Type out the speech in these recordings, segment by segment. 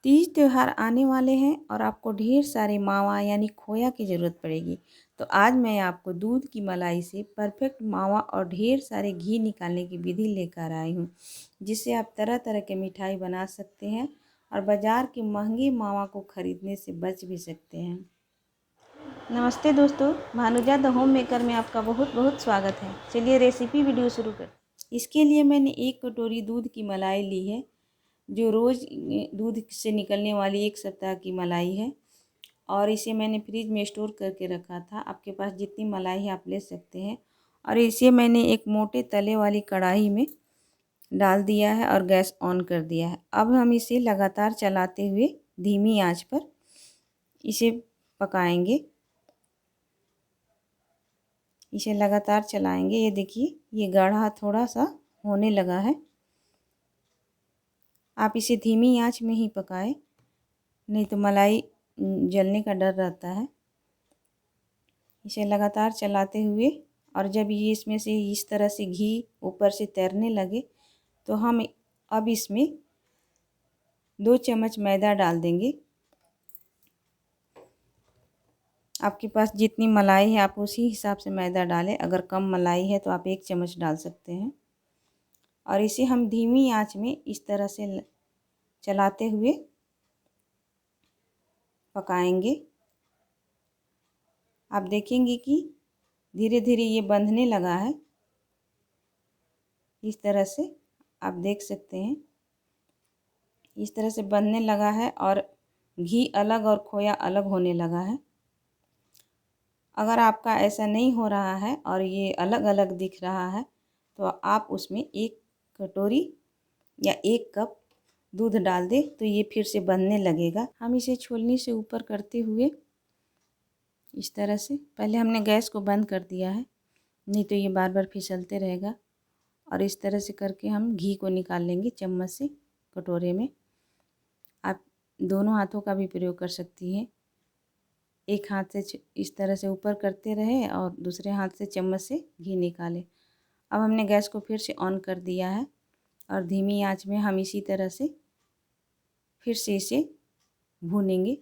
तीज त्यौहार आने वाले हैं और आपको ढेर सारे मावा यानी खोया की ज़रूरत पड़ेगी। तो आज मैं आपको दूध की मलाई से परफेक्ट मावा और ढेर सारे घी निकालने की विधि लेकर आई हूँ, जिससे आप तरह तरह के मिठाई बना सकते हैं और बाज़ार के महंगे मावा को ख़रीदने से बच भी सकते हैं। नमस्ते दोस्तों, भानुजा द होम मेकर में आपका बहुत बहुत स्वागत है। चलिए रेसिपी वीडियो शुरू कर। इसके लिए मैंने 1 कटोरी दूध की मलाई ली है, जो रोज़ दूध से निकलने वाली 1 सप्ताह की मलाई है, और इसे मैंने फ्रिज में स्टोर करके रखा था। आपके पास जितनी मलाई है आप ले सकते हैं। और इसे मैंने एक मोटे तले वाली कढ़ाई में डाल दिया है और गैस ऑन कर दिया है। अब हम इसे लगातार चलाते हुए धीमी आंच पर इसे पकाएंगे। इसे लगातार चलाएंगे। ये देखिए, ये गाढ़ा थोड़ा सा होने लगा है। आप इसे धीमी आंच में ही पकाएं, नहीं तो मलाई जलने का डर रहता है। इसे लगातार चलाते हुए, और जब ये इसमें से इस तरह से घी ऊपर से तैरने लगे तो हम अब इसमें 2 चम्मच मैदा डाल देंगे। आपके पास जितनी मलाई है आप उसी हिसाब से मैदा डालें। अगर कम मलाई है तो आप 1 चम्मच डाल सकते हैं। और इसे हम धीमी आंच में इस तरह से चलाते हुए पकाएंगे। आप देखेंगे कि धीरे धीरे ये बंधने लगा है। इस तरह से आप देख सकते हैं, इस तरह से बंधने लगा है और घी अलग और खोया अलग होने लगा है। अगर आपका ऐसा नहीं हो रहा है और ये अलग अलग दिख रहा है तो आप उसमें 1 कटोरी या 1 कप दूध डाल दें, तो ये फिर से बनने लगेगा। हम इसे छोलनी से ऊपर करते हुए इस तरह से, पहले हमने गैस को बंद कर दिया है, नहीं तो ये बार बार फिसलते रहेगा। और इस तरह से करके हम घी को निकाल लेंगे चम्मच से कटोरे में। आप दोनों हाथों का भी प्रयोग कर सकती हैं। एक हाथ से इस तरह से ऊपर करते रहें और दूसरे हाथ से चम्मच से घी निकालें। अब हमने गैस को फिर से ऑन कर दिया है और धीमी आंच में हम इसी तरह से फिर से इसे भूनेंगे।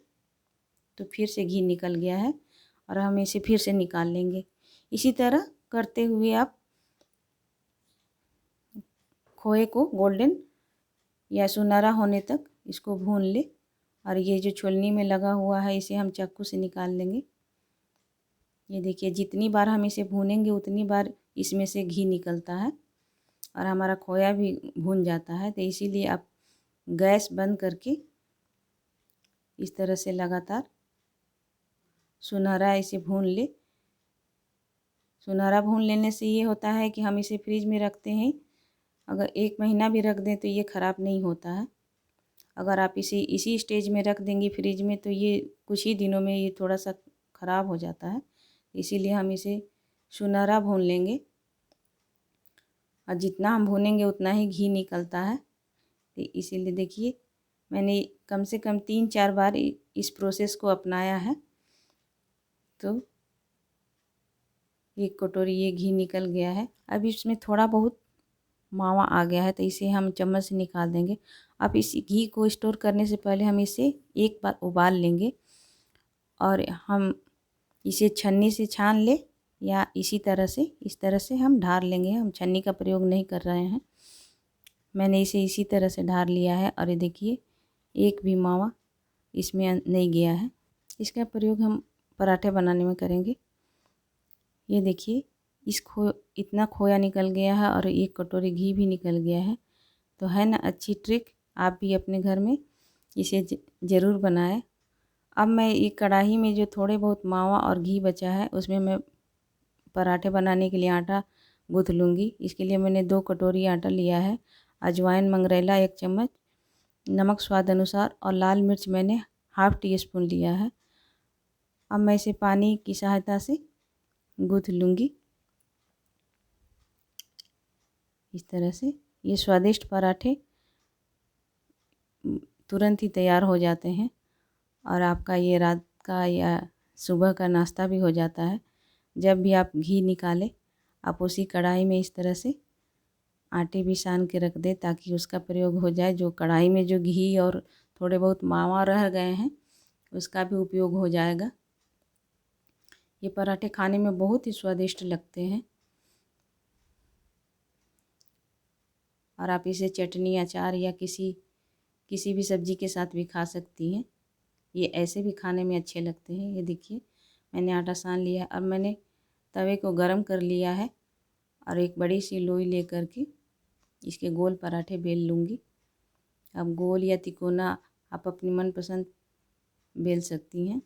तो फिर से घी निकल गया है और हम इसे फिर से निकाल लेंगे। इसी तरह करते हुए आप खोए को गोल्डन या सुनहरा होने तक इसको भून ले। और ये जो छोलनी में लगा हुआ है इसे हम चाकू से निकाल लेंगे। ये देखिए, जितनी बार हम इसे भूनेंगे उतनी बार इसमें से घी निकलता है और हमारा खोया भी भून जाता है। तो इसीलिए आप गैस बंद करके इस तरह से लगातार सुनहरा इसे भून ले। सुनहरा भून लेने से ये होता है कि हम इसे फ्रिज में रखते हैं, अगर 1 महीना भी रख दें तो ये ख़राब नहीं होता है। अगर आप इसे इसी स्टेज में रख देंगी फ्रिज में तो ये कुछ ही दिनों में ये थोड़ा सा ख़राब हो जाता है। इसीलिए हम इसे सुनहरा भून लेंगे, और जितना हम भूनेंगे उतना ही घी निकलता है। तो इसीलिए देखिए, मैंने कम से कम 3-4 बार इस प्रोसेस को अपनाया है। तो 1 कटोरी ये घी निकल गया है। अब इसमें थोड़ा बहुत मावा आ गया है, तो इसे हम चम्मच से निकाल देंगे। अब इस घी को स्टोर करने से पहले हम इसे एक बार उबाल लेंगे और हम इसे छन्नी से छान ले, या इसी तरह से इस तरह से हम ढार लेंगे। हम छन्नी का प्रयोग नहीं कर रहे हैं। मैंने इसे इसी तरह से ढार लिया है और ये देखिए, एक भी मावा इसमें नहीं गया है। इसका प्रयोग हम पराठे बनाने में करेंगे। ये देखिए, इतना खोया निकल गया है और 1 कटोरी घी भी निकल गया है। तो है ना अच्छी ट्रिक, आप भी अपने घर में इसे ज़रूर बनाएं। अब मैं एक कढ़ाई में जो थोड़े बहुत मावा और घी बचा है उसमें मैं पराठे बनाने के लिए आटा गूँथ लूँगी। इसके लिए मैंने 2 कटोरी आटा लिया है। अजवाइन मंगरैला 1 चम्मच, नमक स्वाद अनुसार, और लाल मिर्च मैंने ½ टी स्पून लिया है। अब मैं इसे पानी की सहायता से गूँथ लूँगी इस तरह से। ये स्वादिष्ट पराठे तुरंत ही तैयार हो जाते हैं और आपका ये रात का या सुबह का नाश्ता भी हो जाता है। जब भी आप घी निकालें, आप उसी कढ़ाई में इस तरह से आटे भी सान के रख दें ताकि उसका प्रयोग हो जाए। जो कढ़ाई में जो घी और थोड़े बहुत मावा रह गए हैं उसका भी उपयोग हो जाएगा। ये पराठे खाने में बहुत ही स्वादिष्ट लगते हैं और आप इसे चटनी, अचार या किसी भी सब्ज़ी के साथ भी खा सकती हैं। ये ऐसे भी खाने में अच्छे लगते हैं। ये देखिए मैंने आटा सान लिया है और मैंने तवे को गरम कर लिया है और एक बड़ी सी लोई लेकर के इसके गोल पराठे बेल लूँगी। अब गोल या तिकोना आप अपनी मनपसंद बेल सकती हैं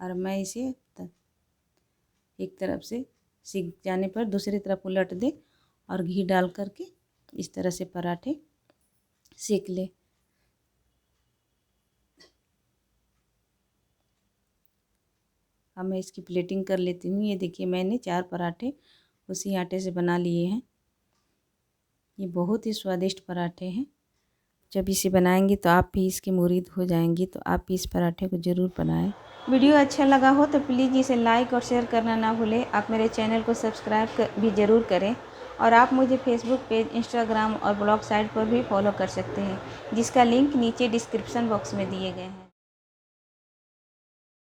और मैं इसे एक तरफ से सिक जाने पर दूसरी तरफ उलट दे और घी डाल करके इस तरह से पराठे सेक ले। अब मैं इसकी प्लेटिंग कर लेती हूँ। ये देखिए मैंने 4 पराठे उसी आटे से बना लिए हैं। ये बहुत ही स्वादिष्ट पराठे हैं। जब इसे बनाएंगी तो आप भी इसकी मुरीद हो जाएंगी। तो आप भी इस पराठे को ज़रूर बनाएं। वीडियो अच्छा लगा हो तो प्लीज़ इसे लाइक और शेयर करना ना भूलें। आप मेरे चैनल को सब्सक्राइब भी ज़रूर करें और आप मुझे फेसबुक पेज, इंस्टाग्राम और ब्लॉग साइट पर भी फॉलो कर सकते हैं जिसका लिंक नीचे डिस्क्रिप्शन बॉक्स में दिए गए हैं।